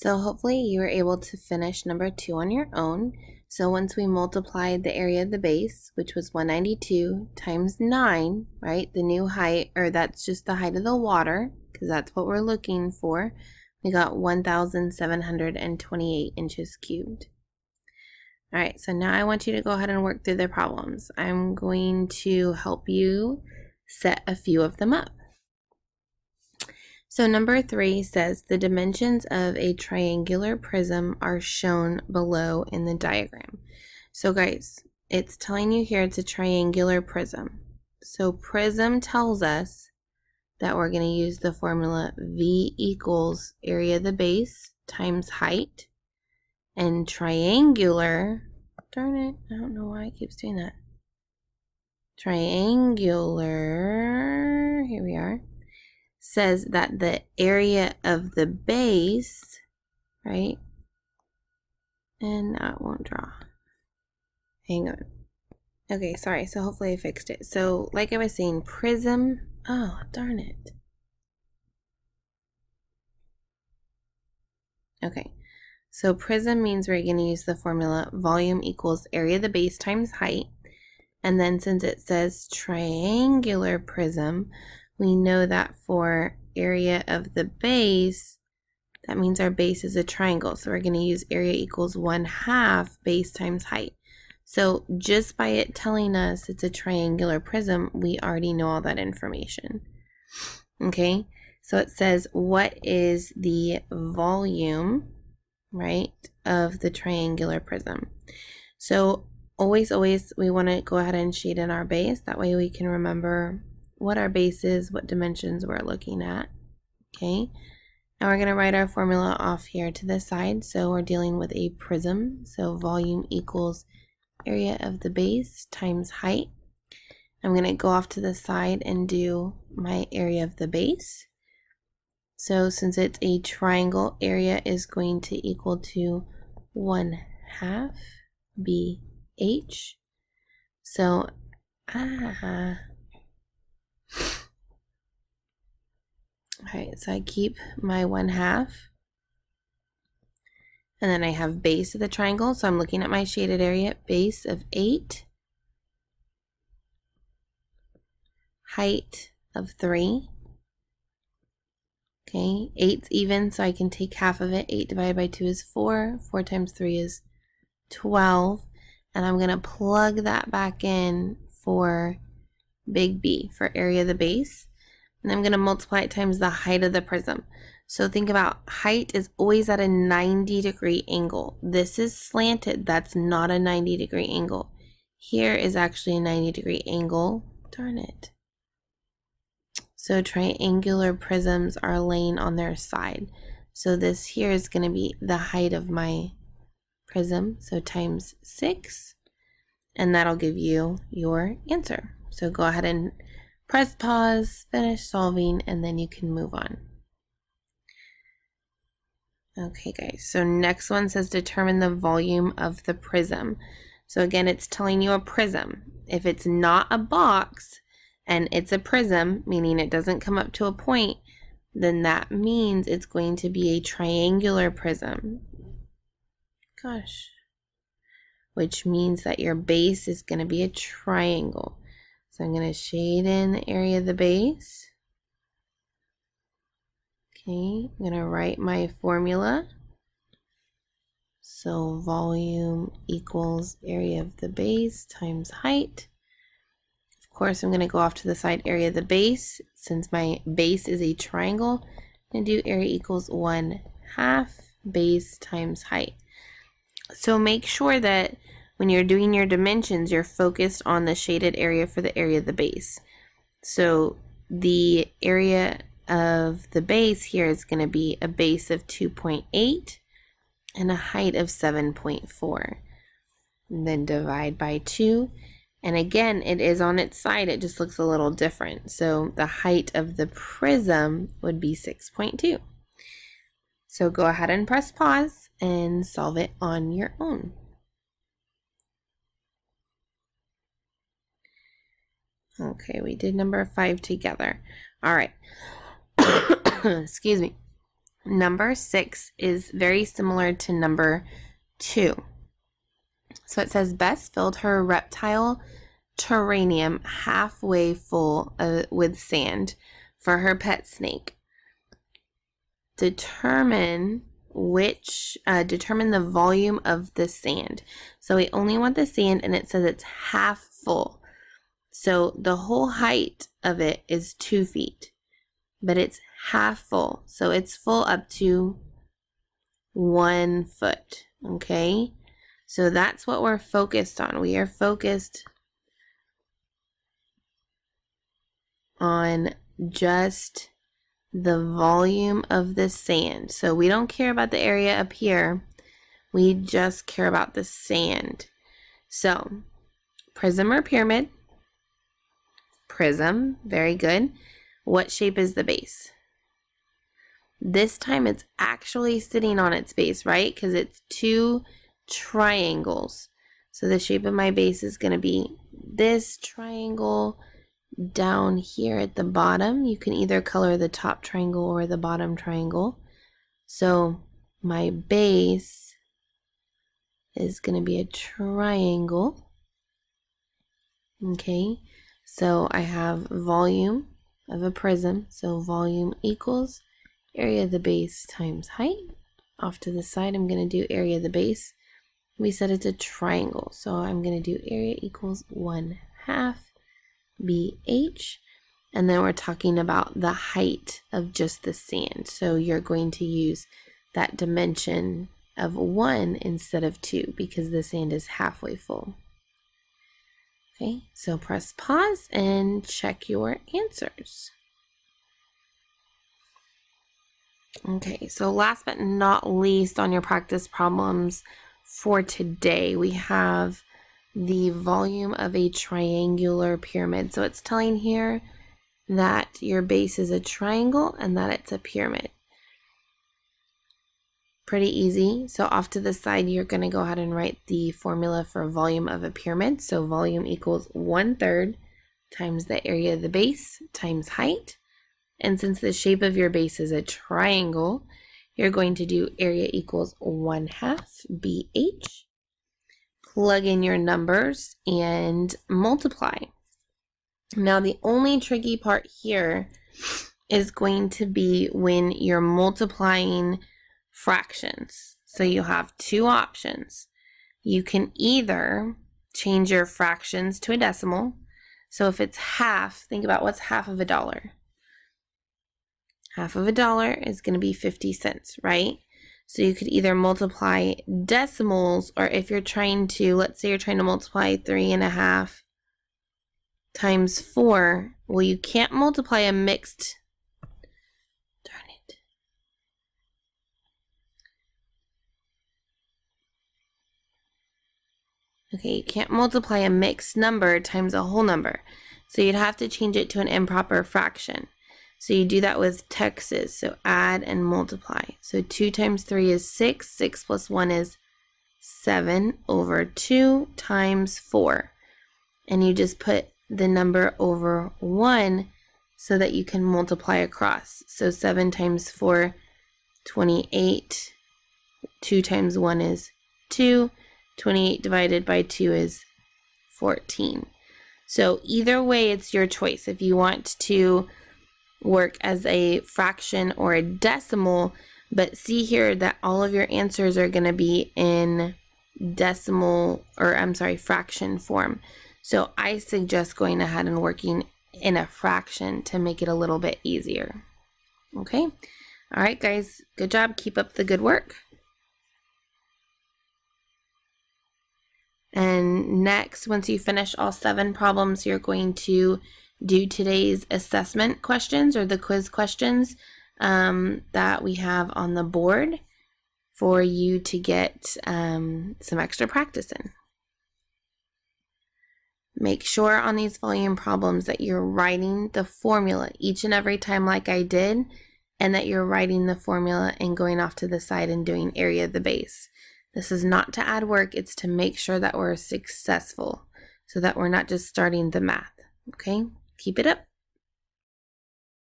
So hopefully you were able to finish number 2 on your own. So once we multiplied the area of the base, which was 192 times 9, right? The new height, or that's just the height of the water, because that's what we're looking for. We got 1,728 inches cubed. All right, so now I want you to go ahead and work through the problems. I'm going to help you set a few of them up. So number 3 says the dimensions of a triangular prism are shown below in the diagram. So guys, it's telling you here it's a triangular prism. So prism tells us that we're going to use the formula V equals area of the base times height. And triangular, darn it, I don't know why it keeps doing that. Triangular, here we are, says that the area of the base, right? And that won't draw. Hang on. Okay, sorry. So hopefully I fixed it. So like I was saying, prism. Oh, darn it. Okay. So prism means we're going to use the formula volume equals area of the base times height. And then since it says triangular prism, we know that for area of the base, that means our base is a triangle. So we're going to use area equals 1/2 base times height. So just by it telling us it's a triangular prism, we already know all that information. Okay, so it says what is the volume, right, of the triangular prism. So always we want to go ahead and shade in our base. That way we can remember what our base is, what dimensions we're looking at. Okay, now we're going to write our formula off here to the side. So we're dealing with a prism. So volume equals area of the base times height. I'm going to go off to the side and do my area of the base. So since it's a triangle, area is going to equal to 1/2 BH. So, alright, so I keep my 1/2. And then I have base of the triangle. So I'm looking at my shaded area, base of 8. Height of 3. Okay, 8's even, so I can take half of it. 8 divided by 2 is 4. 4 times 3 is 12. And I'm going to plug that back in for big B, for area of the base. And I'm going to multiply it times the height of the prism. So think about height is always at a 90-degree angle. This is slanted. That's not a 90-degree angle. Here is actually a 90-degree angle. Darn it. So triangular prisms are laying on their side. So this here is going to be the height of my prism. So times 6. And that'll give you your answer. So go ahead and press pause, finish solving, and then you can move on. Okay guys, so next one says determine the volume of the prism. So again, it's telling you a prism. If it's not a box and it's a prism, meaning it doesn't come up to a point, then that means it's going to be a triangular prism. Gosh. Which means that your base is going to be a triangle. So I'm going to shade in the area of the base. Okay, I'm going to write my formula. So volume equals area of the base times height. Of course, I'm going to go off to the side area of the base. Since my base is a triangle, I'm going to do area equals 1/2 base times height. So make sure that when you're doing your dimensions, you're focused on the shaded area for the area of the base. So the area of the base here is going to be a base of 2.8 and a height of 7.4. And then divide by 2. And again, it is on its side. It just looks a little different. So the height of the prism would be 6.2. So go ahead and press pause and solve it on your own. Okay, we did number 5 together. All right. Excuse me. Number 6 is very similar to number 2. So it says Bess filled her reptile terrarium halfway full with sand for her pet snake. Determine the volume of the sand. So we only want the sand, and it says it's half full. So the whole height of it is 2 feet, but it's half full. So it's full up to 1 foot. Okay, so that's what we're focused on. We are focused on just the volume of the sand. So we don't care about the area up here. We just care about the sand. So prism or pyramid? Prism, very good. What shape is the base? This time it's actually sitting on its base, right? Because it's 2 triangles. So the shape of my base is going to be this triangle down here at the bottom. You can either color the top triangle or the bottom triangle. So my base is going to be a triangle. Okay, so I have volume of a prism. So volume equals area of the base times height. Off to the side, I'm going to do area of the base. We said it's a triangle, so I'm going to do area equals 1/2 BH, and then we're talking about the height of just the sand. So you're going to use that dimension of 1 instead of 2 because the sand is halfway full. Okay, so press pause and check your answers. Okay, so last but not least on your practice problems for today, we have the volume of a triangular pyramid. So it's telling here that your base is a triangle and that it's a pyramid. Pretty easy. So off to the side, you're going to go ahead and write the formula for volume of a pyramid. So volume equals 1/3 times the area of the base times height. And since the shape of your base is a triangle, you're going to do area equals 1/2 BH. Plug in your numbers and multiply. Now the only tricky part here is going to be when you're multiplying fractions. So you have 2 options. You can either change your fractions to a decimal. So if it's half, think about what's half of $1. Half of $1 is going to be 50 cents, right? So you could either multiply decimals, or if you're trying to, let's say you're trying to multiply 3.5 times 4. Well, you can't multiply a mixed, darn it. Okay, you can't multiply a mixed number times a whole number. So you'd have to change it to an improper fraction. So you do that with Texas. So add and multiply. So 2 times 3 is 6. 6 plus 1 is 7 over 2 times 4. And you just put the number over 1 so that you can multiply across. So 7 times 4, 28. 2 times 1 is 2. 28 divided by 2 is 14. So either way, it's your choice. If you want to work as a fraction or a decimal, but see here that all of your answers are going to be in fraction form. So I suggest going ahead and working in a fraction to make it a little bit easier. Okay? All right, guys, good job. Keep up the good work. And next, once you finish all 7 problems, you're going to do today's assessment questions, or the quiz questions that we have on the board for you to get some extra practice in. Make sure on these volume problems that you're writing the formula each and every time like I did, and that you're writing the formula and going off to the side and doing area of the base. This is not to add work, it's to make sure that we're successful so that we're not just starting the math. Okay? Keep it up.